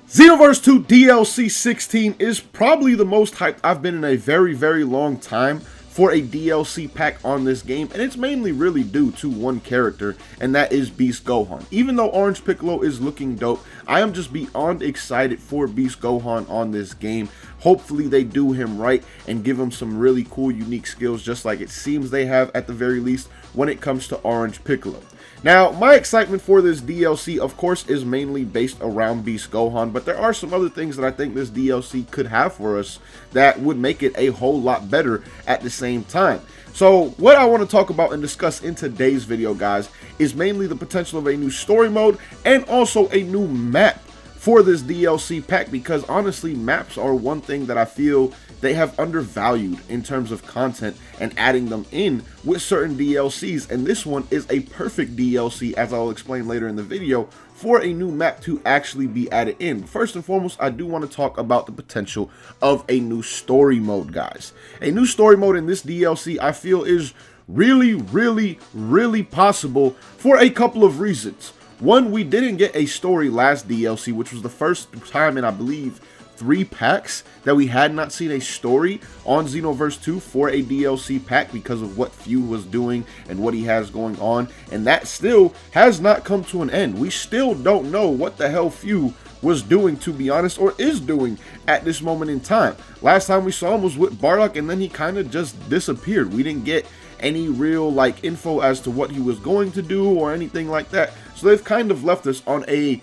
Xenoverse 2 DLC 16 is probably the most hyped I've been in a very long time for a DLC pack on this game, and it's mainly really due to one character, and that is Beast Gohan. Even though Orange Piccolo is looking dope, I am just beyond excited for Beast Gohan on this game. Hopefully they do him right and give him some really cool unique skills, just like it seems they have at the very least when it comes to Orange Piccolo. Now, my excitement for this DLC, of course, is mainly based around Beast Gohan, but there are some other things that I think this DLC could have for us that would make it a whole lot better at the same time. So, what I want to talk about and discuss in today's video, guys, is mainly the potential of a new story mode and also a new map for this DLC pack, because honestly, maps are one thing that I feel they have undervalued in terms of content and adding them in with certain DLCs, and this one is a perfect DLC, as I'll explain later in the video, for a new map to actually be added in. First and foremost, I do want to talk about the potential of a new story mode, guys. A new story mode in this DLC I feel is really possible for a couple of reasons. One, we didn't get a story last DLC, which was the first time in, I believe, 3 packs that we had not seen a story on Xenoverse 2 for a DLC pack because of what Few was doing and what he has going on, and that still has not come to an end. We still don't know what the hell Few was doing, to be honest, or is doing at this moment in time. Last time we saw him was with Bardock, and then he kind of just disappeared. We didn't get any real info as to what he was going to do or anything like that. So they've kind of left us on a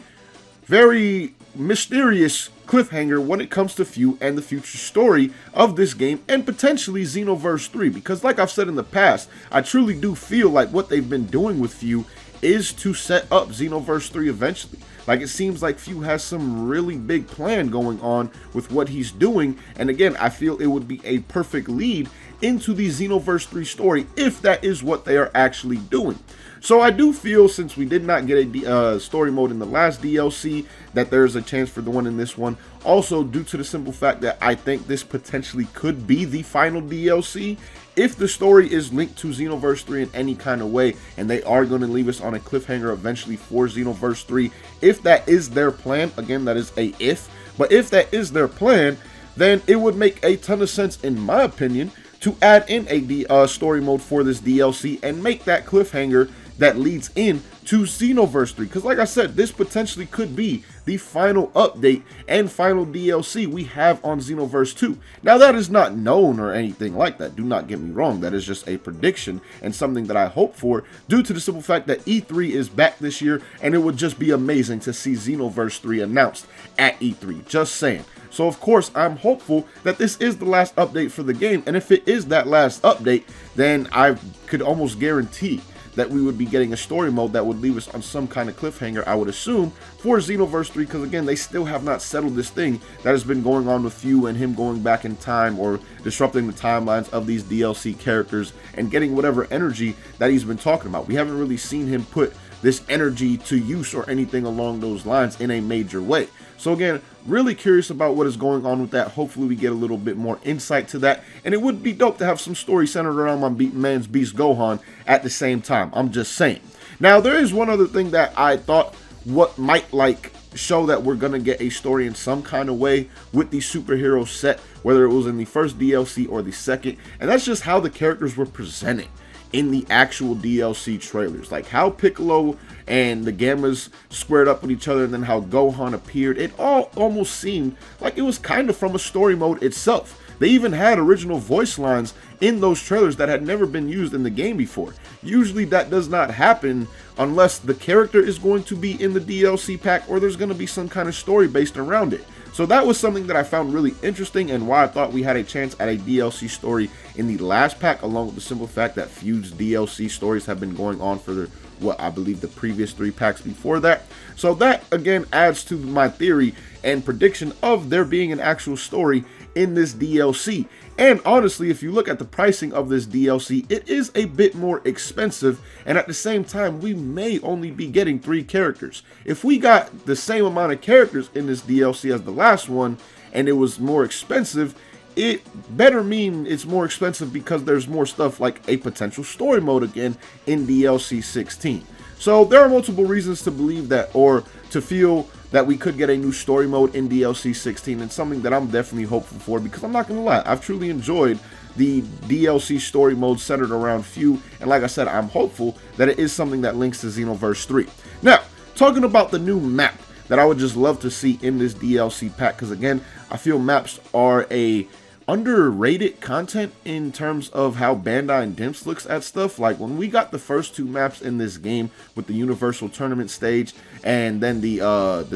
very mysterious cliffhanger when it comes to Few and the future story of this game and potentially Xenoverse 3, because like I've said in the past, I truly do feel like what they've been doing with Few is to set up Xenoverse 3 eventually. Like, it seems like Few has some really big plan going on with what he's doing, and again, I feel it would be a perfect lead into the Xenoverse 3 story if that is what they are actually doing. So I do feel, since we did not get a story mode in the last DLC, that there's a chance for the one in this one. Also, due to the simple fact that I think this potentially could be the final DLC, if the story is linked to Xenoverse 3 in any kind of way, and they are going to leave us on a cliffhanger eventually for Xenoverse 3, if that is their plan, again, that is a if, but if that is their plan, then it would make a ton of sense, in my opinion, to add in a story mode for this DLC and make that cliffhanger that leads in to Xenoverse 3, because like I said, this potentially could be the final update and final DLC we have on Xenoverse 2. Now, that is not known or anything like that, do not get me wrong, that is just a prediction and something that I hope for, due to the simple fact that E3 is back this year, and it would just be amazing to see Xenoverse 3 announced at E3, just saying. So of course, I'm hopeful that this is the last update for the game, and if it is that last update, then I could almost guarantee that we would be getting a story mode that would leave us on some kind of cliffhanger, I would assume, for Xenoverse 3, because again, they still have not settled this thing that has been going on with Few and him going back in time or disrupting the timelines of these DLC characters and getting whatever energy that he's been talking about. We haven't really seen him put this energy to use or anything along those lines in a major way. So again, really curious about what is going on with that. Hopefully we get a little bit more insight to that, and it would be dope to have some story centered around my man's Beast Gohan at the same time. I'm just saying. Now, there is one other thing that I thought what might show that we're gonna get a story in some kind of way with the superhero set, whether it was in the first DLC or the second, and that's just how the characters were presented in the actual DLC trailers. Like how Piccolo and the Gammas squared up with each other, and then how Gohan appeared. It all almost seemed like it was kind of from a story mode itself. They even had original voice lines in those trailers that had never been used in the game before. Usually that does not happen unless the character is going to be in the DLC pack or there's going to be some kind of story based around it. So that was something that I found really interesting, and why I thought we had a chance at a DLC story in the last pack, along with the simple fact that Few's DLC stories have been going on for what I believe the previous 3 packs before that. So that again adds to my theory and prediction of there being an actual story in this DLC. And honestly, if you look at the pricing of this DLC, it is a bit more expensive, and at the same time, we may only be getting 3 characters. If we got the same amount of characters in this DLC as the last one, and it was more expensive, it better mean it's more expensive because there's more stuff like a potential story mode again in DLC 16. So there are multiple reasons to believe that, or to feel that we could get a new story mode in DLC 16, and something that I'm definitely hopeful for, because I'm not going to lie, I've truly enjoyed the DLC story mode centered around few, and like I said, I'm hopeful that it is something that links to Xenoverse 3. Now, talking about the new map that I would just love to see in this DLC pack, because again, I feel maps are a underrated content in terms of how Bandai and Dimps looks at stuff. Like when we got the first 2 maps in this game with the Universal Tournament stage and then the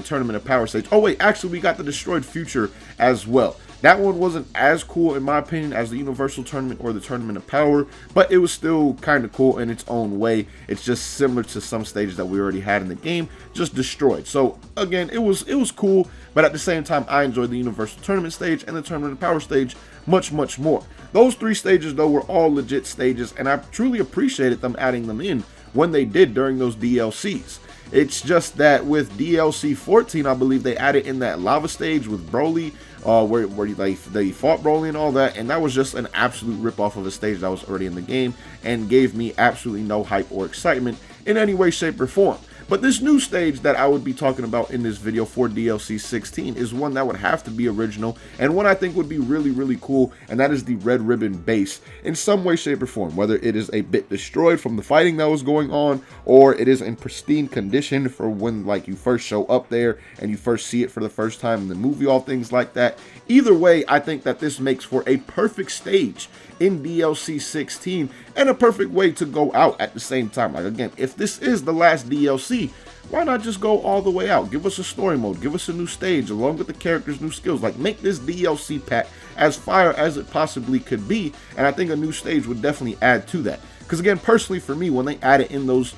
Tournament of Power stage. Oh wait, actually we got the Destroyed Future as well. That one wasn't as cool in my opinion as the Universal Tournament or the Tournament of Power, but it was still kind of cool in its own way. It's just similar to some stages that we already had in the game, just destroyed. So again, it was cool, but at the same time, I enjoyed the Universal Tournament stage and the Tournament of Power stage much more. Those 3 stages though were all legit stages, and I truly appreciated them adding them in when they did during those DLCs. It's just that with DLC 14, I believe they added in that lava stage with Broly, where they fought Broly and all that, and that was just an absolute rip-off of a stage that was already in the game and gave me absolutely no hype or excitement in any way, shape, or form. But this new stage that I would be talking about in this video for DLC 16 is one that would have to be original, and one I think would be really cool, and that is the Red Ribbon base in some way, shape, or form. Whether it is a bit destroyed from the fighting that was going on, or it is in pristine condition for when like you first show up there and you first see it for the first time in the movie, all things like that. Either way, I think that this makes for a perfect stage in DLC 16 and a perfect way to go out at the same time. Like again, if this is the last DLC, why not just go all the way out? Give us a story mode, give us a new stage along with the characters' new skills. Like make this DLC pack as fire as it possibly could be, and I think a new stage would definitely add to that. Because again, personally for me, when they added in those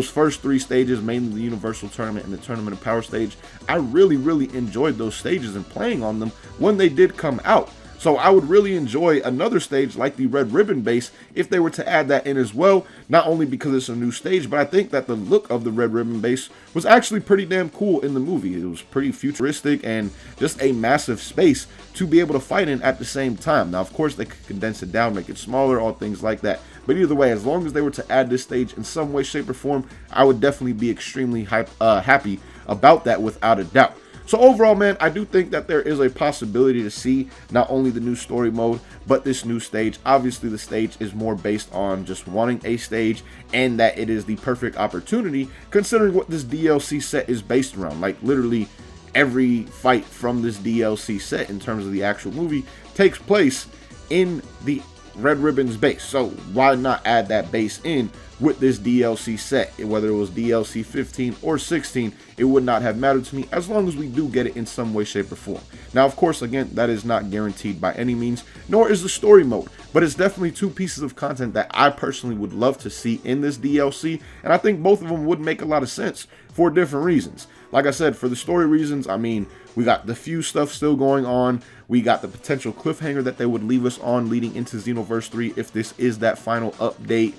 first 3 stages, mainly the Universal Tournament and the Tournament of Power stage, I really enjoyed those stages and playing on them when they did come out. So I would really enjoy another stage like the Red Ribbon base if they were to add that in as well, not only because it's a new stage, but I think that the look of the Red Ribbon base was actually pretty damn cool in the movie. It was pretty futuristic and just a massive space to be able to fight in at the same time. Now, of course, they could condense it down, make it smaller, all things like that. But either way, as long as they were to add this stage in some way, shape, or form, I would definitely be extremely happy about that without a doubt. So overall, man, I do think that there is a possibility to see not only the new story mode, but this new stage. Obviously, the stage is more based on just wanting a stage, and that it is the perfect opportunity considering what this DLC set is based around. Like literally every fight from this DLC set in terms of the actual movie takes place in the Red Ribbon's base. So why not add that base in with this DLC set? Whether it was DLC 15 or 16, it would not have mattered to me as long as we do get it in some way, shape, or form. Now, of course, again, that is not guaranteed by any means, nor is the story mode, but it's definitely 2 pieces of content that I personally would love to see in this DLC, and I think both of them would make a lot of sense for different reasons. Like I said, for the story reasons, I mean, we got the few stuff still going on. We got the potential cliffhanger that they would leave us on leading into Xenoverse 3 if this is that final update.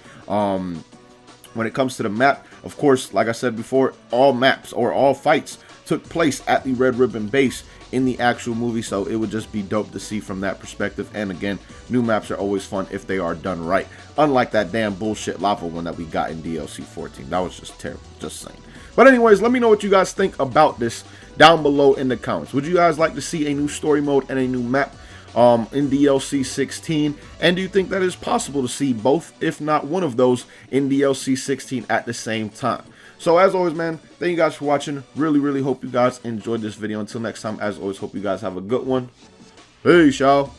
When it comes to the map, of course, like I said before, all maps or all fights took place at the Red Ribbon base in the actual movie, so it would just be dope to see from that perspective. And again, new maps are always fun if they are done right, unlike that damn bullshit lava one that we got in DLC 14. That was just terrible, just saying. But anyways, let me know what you guys think about this down below in the comments. Would you guys like to see a new story mode and a new map in DLC 16? And do you think that it's possible to see both, if not one of those, in DLC 16 at the same time? So as always, man, thank you guys for watching. Really hope you guys enjoyed this video. Until next time, as always, hope you guys have a good one. Peace, y'all.